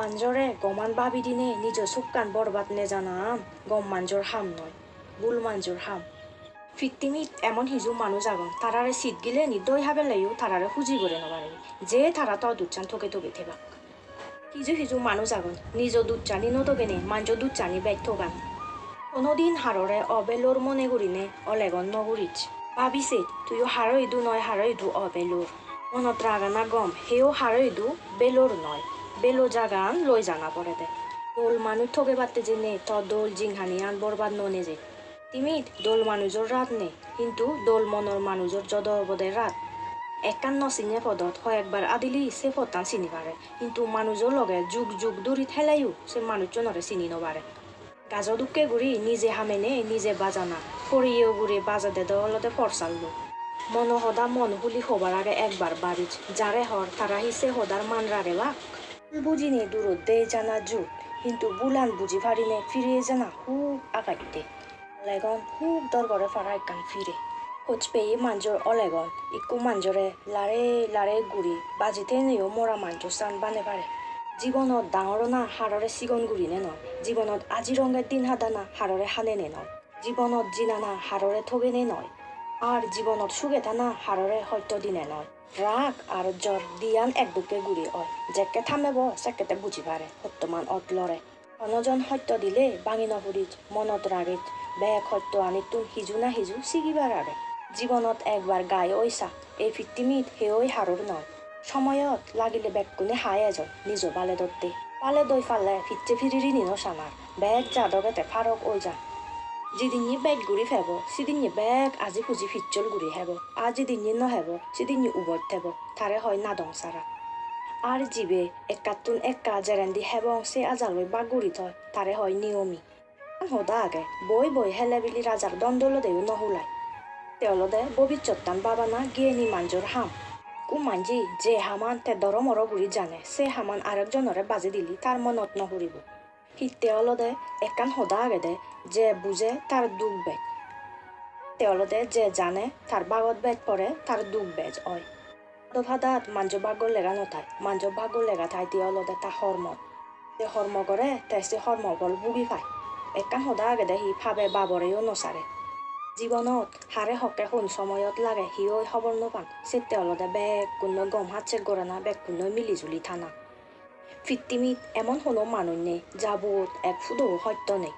মাঞ্জরে গমান বাবি দিনে নিজ সুকান বরবাদ নে জানাম গম মাঞ্জর হাম নয় বুল মাঞ্জর হাম ফিত্তিমিত এমন হিজু মানুষ আগন তারারে শীত গিলে নি দই হাবে লাইও তারারে হুজি করে নবারে যে তারা তো দুচ্চান থকে থকে থেবা হিজু হিজু মানুষ আগন নিজ দুচ্চানি নতকেনে মাঞ্জ দুচ্চানি ব্যাগ থগান কোনোদিন হাররে অবেলোর মনে করিনে অলেগন নগরিচ ভাবিছে তুইও হারো ইদু নয় হারো ইদু অবেলোর মনত রাগানা গম হেও হারো ইদু বেলোর নয় বেলো জাগান লই জানা পড়ে দে দোল মানুষ থকে পাতে যে নে ত দোল জিংহানি আন বরবাদ ননে যে তিমিত দোল মানুষের রাত নে কিন্তু দোল মনর মানুষের যদ অবদের রাত একান্ন চিনে পদত হয় একবার আদিলি সে পতান চিনি পারে কিন্তু মানুষের লগে যুগ যুগ দূরি ঠেলাইও সে মানুষজনরে চিনি নবারে গাজ দুঃখে গুড়ি নিজে হামেনে নিজে বাজানা ফরিয়েও গুড়ি বাজা দে দলতে ফরসাল্লো মন হদা মন হুলি হবার আগে একবার বাড়িছ যারে হর তারা হিসে হদার মান রাগে বাক বুঝিনে দূরত দে জানা জুট কিন্তু বুলান বুঝি ফারিনে ফিরিয়ে জানা হুব আগাইতে অলেগন হুব দরগরে ফারা একখান ফিরে খোঁজ পেয়ে মাঞ্জর অলেগন ইকু মাঞ্জরে লারে লারে গুড়ি বাজিতে নেও মরা মাঞ্জ চান বানে পারে জীবনত ডাঙর না হাড়রে চিগন গুড়িনে নয় জীবনত আজি রঙের দিন হাদানা হাড়রে হানেনে নয় জীবনত জিনানা হাড়রে ঠগেনে নয় আর জীবনত সুগেতা না হাড়রে হয়তো দিনে নয় রাগ আর জ্বর দিয়ান একদুকে গুড়ি হয় যেকে থামেব সেকেতে বুঝি পারে সত্যমান অটলরে অনজন সত্য দিলে বাঙি নহুরিত মনত রাগিত বেগ সত্য আনি তুন সিজু না সিজু ছিগিবার আরে জীবনত একবার গায়ে ঐসা এই ফিত্তিমিত হেই হারর নয় সময়ত লাগিলে বেগকুনে হাই এজন নিজ বালে দত্তে পালে দই ফালে ফিচ্ছে ফিরিরি নিনো সানার বেগ যাদগেতে ফারক ওই যা যেদিনই বেগ গুড়ি ফেব সেদিনই বেগ আজি খুঁজি ফিচ্চল গুড়ি হেব আর যেদিনই নহেব সেদিনই উবত থেব তারে হয় নাদং সারা আর জীবে একাতুন একা জেরেন্দি হেবং সে আজালই বা গুড়ি থয় তারে হয় নিয়মি হদা আগে বই বই হেলে বিলি রাজার দণ্ডল দেও নহুলাই তেওলদে ভবিষ্যৎটান বাবানা গিয়ে নি মাঞ্জর হাম কুমাঞ্জি যে হামান তে দরমর গুড়ি জানে সে হামান আরেকজনরে বাজি দিলি তার মনত নহুরিব তেওঁলোদে একান সদা আগে দে যে বুঝে তার দুঃখ বেগ তেওঁলোদে যে জানে তার বাগত বেগ পরে তার দুঃখ বেজ হয় দফাদাত মাঞ্জ ভাগ্য লেগা নথায় মাঞ্জ ভাগ্য লেগা থাই তেওঁলোদে তা হরমত যে হর্ম করে তাই সে হর্ম বল বুগি পায় একান সদা আগে দে হি ভাবে বাবরেও নচাৰে জীবনত হারে হকে কোন সময়ত লাগে হিও খবর নপান সে তেওঁলোদে বেগ কোনো গম হাত চেক করে না বেগ কোনো মিলিজুলি থানা ফিত্তিমিত এমন হলো মানুষ নেই যাবত এক ফুদো সত্য নেই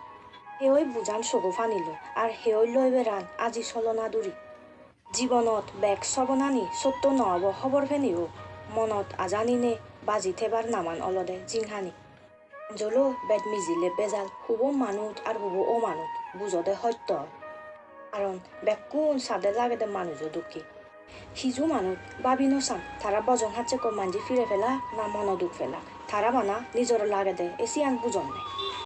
হেই বুজান চকু ফানিল আর হেই লৈ বেড়ান আজি চলনা দূরি জীবনত বেগ চবনানি সত্য নহব খবর ফেনিও মনত আজানি নে বাজি থেবার নামান অলদে জিংহানি জলো বেদ মিজিলে বেজাল হুব মানুষ আর হুব ও মানুষ বুঝদে সত্য কারণ বেগ কোন সাদে লাগে দে মানুষও দুঃখী সিজু মানুষ ভাবি নচান তারা বজং হাতছে কো মাঞ্জি ফিরে ফেলা না মন দুঃখ ফেলা তারা বানা নিজর লাগে দে এসি আন বুঝন নেই